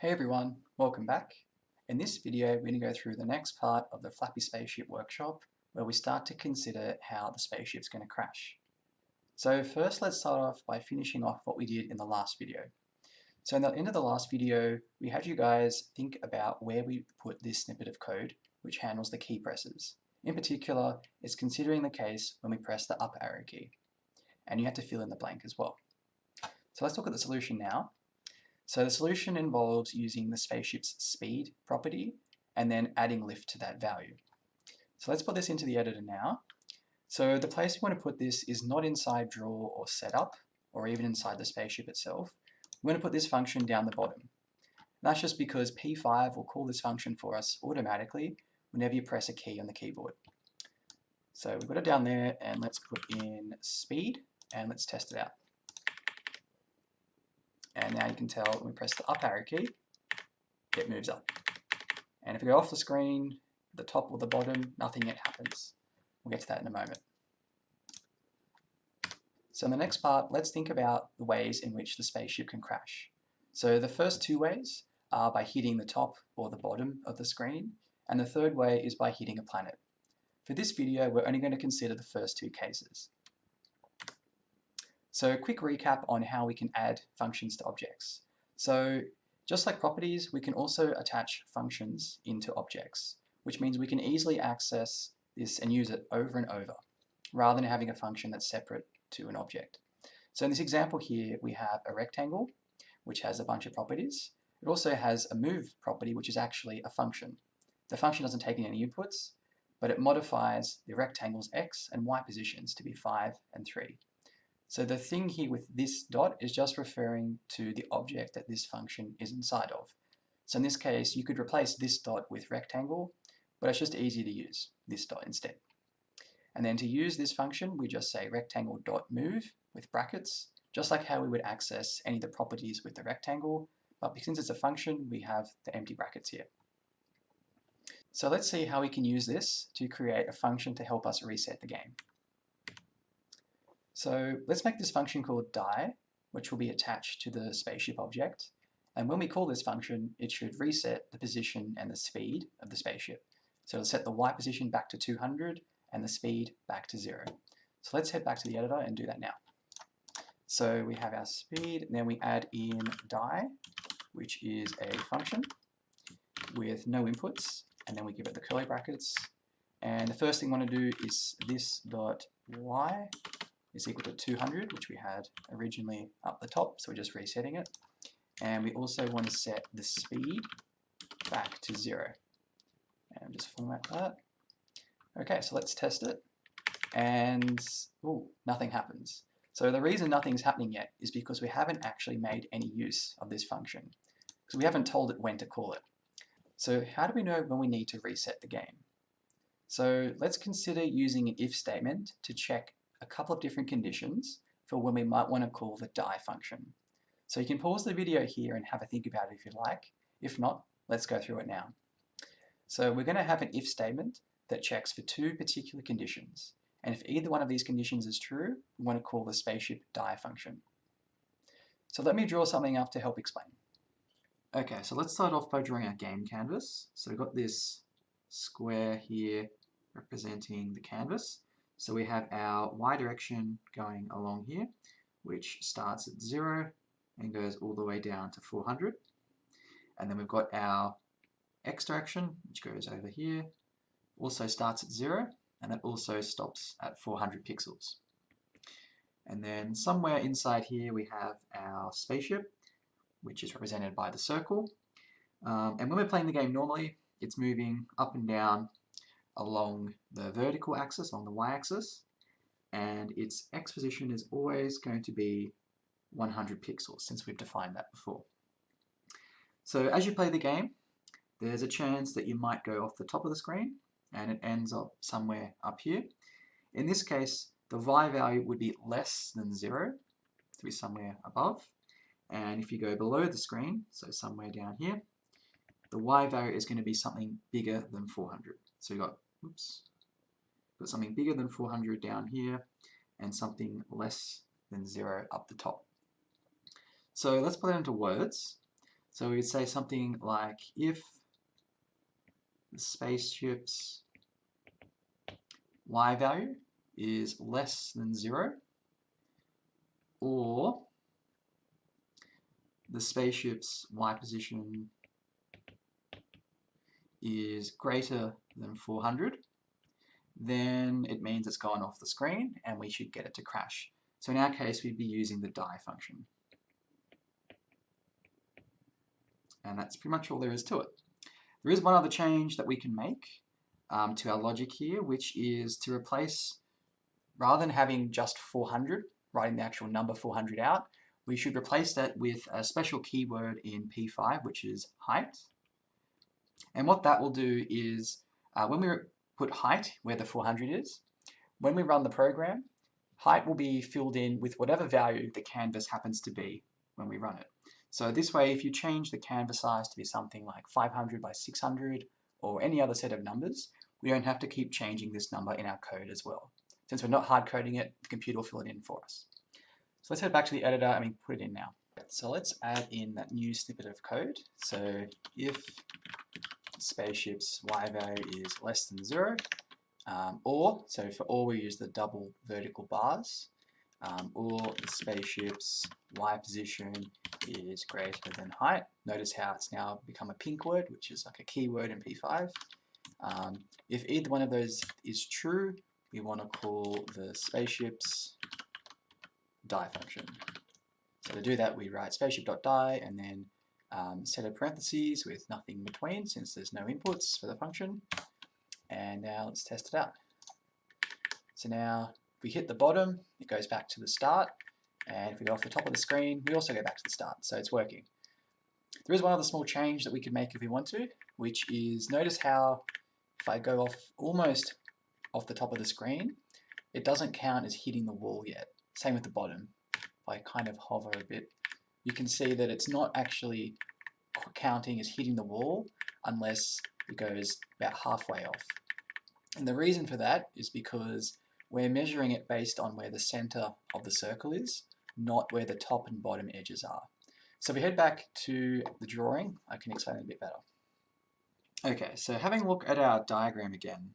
Hey everyone, welcome back. In this video, we're going to go through the next part of the Flappy Spaceship workshop, where we start to consider how the spaceship's going to crash. So first, let's start off by finishing off what we did in the last video. So in the end of the last video, we had you guys think about where we put this snippet of code, which handles the key presses. In particular, it's considering the case when we press the up arrow key. And you have to fill in the blank as well. So let's look at the solution now. So the solution involves using the spaceship's speed property and then adding lift to that value. So let's put this into the editor now. So the place we want to put this is not inside draw or setup, or even inside the spaceship itself. We're going to put this function down the bottom. That's just because P5 will call this function for us automatically whenever you press a key on the keyboard. So we've got it down there, and let's put in speed and let's test it out. And now you can tell when we press the up arrow key, it moves up. And if we go off the screen, the top or the bottom, nothing yet happens. We'll get to that in a moment. So in the next part, let's think about the ways in which the spaceship can crash. So the first two ways are by hitting the top or the bottom of the screen, and the third way is by hitting a planet. For this video, we're only going to consider the first two cases. So a quick recap on how we can add functions to objects. So just like properties, we can also attach functions into objects, which means we can easily access this and use it over and over, rather than having a function that's separate to an object. So in this example here, we have a rectangle, which has a bunch of properties. It also has a move property, which is actually a function. The function doesn't take in any inputs, but it modifies the rectangle's x and y positions to be 5 and 3. So the thing here with this dot is just referring to the object that this function is inside of. So in this case, you could replace this dot with rectangle, but it's just easier to use this dot instead. And then to use this function, we just say rectangle.move with brackets, just like how we would access any of the properties with the rectangle, but since it's a function, we have the empty brackets here. So let's see how we can use this to create a function to help us reset the game. So let's make this function called die, which will be attached to the spaceship object. And when we call this function, it should reset the position and the speed of the spaceship. So it'll set the y position back to 200 and the speed back to 0. So let's head back to the editor and do that now. So we have our speed, and then we add in die, which is a function with no inputs, and then we give it the curly brackets. And the first thing we want to do is this dot y is equal to 200, which we had originally up the top, so we're just resetting it. And we also want to set the speed back to 0. And just format that. Okay, so let's test it. And nothing happens. So the reason nothing's happening yet is because we haven't actually made any use of this function, because we haven't told it when to call it. So how do we know when we need to reset the game? So let's consider using an if statement to check a couple of different conditions for when we might want to call the die function. So you can pause the video here and have a think about it if you like. If not, let's go through it now. So we're going to have an if statement that checks for two particular conditions. And if either one of these conditions is true, we want to call the spaceship die function. So let me draw something up to help explain. Okay, so let's start off by drawing our game canvas. So we've got this square here representing the canvas. So we have our y direction going along here, which starts at 0 and goes all the way down to 400. And then we've got our x direction, which goes over here, also starts at 0, and it also stops at 400 pixels. And then somewhere inside here we have our spaceship, which is represented by the circle. And when we're playing the game normally, it's moving up and down along the vertical axis, along the y-axis, and its x position is always going to be 100 pixels, since we've defined that before. So as you play the game, there's a chance that you might go off the top of the screen, and it ends up somewhere up here. In this case, the y value would be less than 0, to be somewhere above, and if you go below the screen, so somewhere down here, the y value is going to be something bigger than 400. So we've got something bigger than 400 down here, and something less than 0 up the top. So let's put it into words. So we'd say something like if the spaceship's y value is less than 0, or the spaceship's y position is greater than 400, then it means it's gone off the screen and we should get it to crash. So in our case, we'd be using the die function. And that's pretty much all there is to it. There is one other change that we can make to our logic here, which is to replace, rather than having just 400, writing the actual number 400 out, we should replace that with a special keyword in P5, which is height. And what that will do is, when we put height where the 400 is, when we run the program, height will be filled in with whatever value the canvas happens to be when we run it. So this way, if you change the canvas size to be something like 500 by 600 or any other set of numbers, we don't have to keep changing this number in our code as well. Since we're not hard coding it, the computer will fill it in for us. So let's head back to the editor and we put it in now. So let's add in that new snippet of code. So if spaceship's y value is less than 0, so for or we use the double vertical bars, or the spaceship's y position is greater than height. Notice how it's now become a pink word, which is like a keyword in P5. If either one of those is true, we want to call the spaceship's die function. So to do that, we write spaceship.die and then set of parentheses with nothing in between, since there's no inputs for the function. And now let's test it out. So now if we hit the bottom, it goes back to the start, and if we go off the top of the screen, we also go back to the start, so it's working. There is one other small change that we could make if we want to, which is, notice how if I go off almost off the top of the screen, it doesn't count as hitting the wall yet. Same with the bottom. If I kind of hover a bit, you can see that it's not actually counting as hitting the wall unless it goes about halfway off. And the reason for that is because we're measuring it based on where the center of the circle is, not where the top and bottom edges are. So if we head back to the drawing, I can explain it a bit better. Okay, so having a look at our diagram again,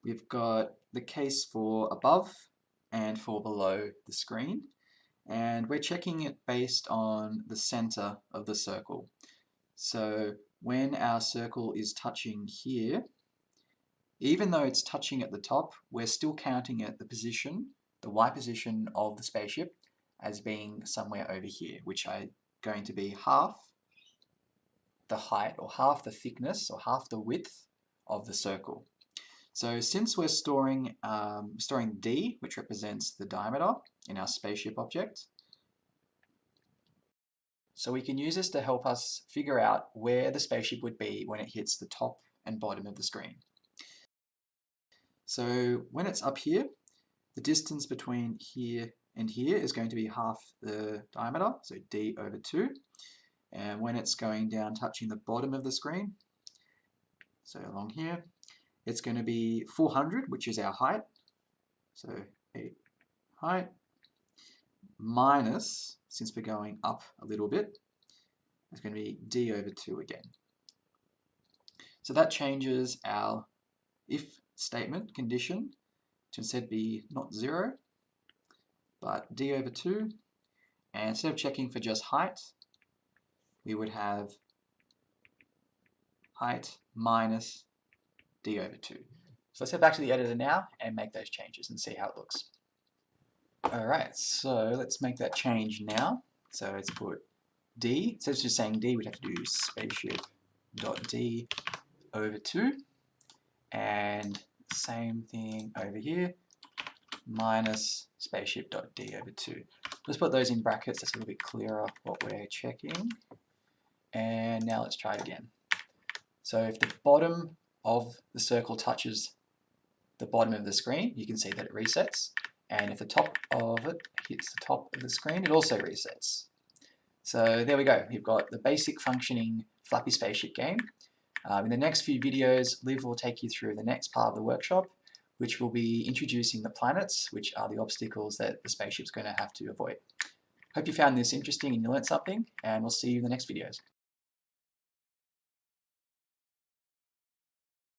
we've got the case for above and for below the screen, and we're checking it based on the center of the circle. So when our circle is touching here, even though it's touching at the top, we're still counting at the position, the y position of the spaceship, as being somewhere over here, which are going to be half the height, or half the thickness, or half the width of the circle. So since we're storing d, which represents the diameter in our spaceship object, so we can use this to help us figure out where the spaceship would be when it hits the top and bottom of the screen. So when it's up here, the distance between here and here is going to be half the diameter, so d over 2. And when it's going down touching the bottom of the screen, so along here, it's going to be 400, which is our height, so 8 height, minus, since we're going up a little bit, it's going to be d over 2 again. So that changes our if statement condition to instead be not 0, but d over 2, and instead of checking for just height, we would have height minus d over 2. So let's head back to the editor now and make those changes and see how it looks. Alright, so let's make that change now. So let's put d, instead of just saying d, we'd have to do spaceship.d over 2, and same thing over here, minus spaceship.d over 2. Let's put those in brackets, that's a little bit clearer what we're checking. And now let's try it again. So if the bottom of the circle touches the bottom of the screen, you can see that it resets. And if the top of it hits the top of the screen, it also resets. So there we go. We've got the basic functioning Flappy spaceship game. In the next few videos, Liv will take you through the next part of the workshop, which will be introducing the planets, which are the obstacles that the spaceship's going to have to avoid. Hope you found this interesting and you learnt something, and we'll see you in the next videos.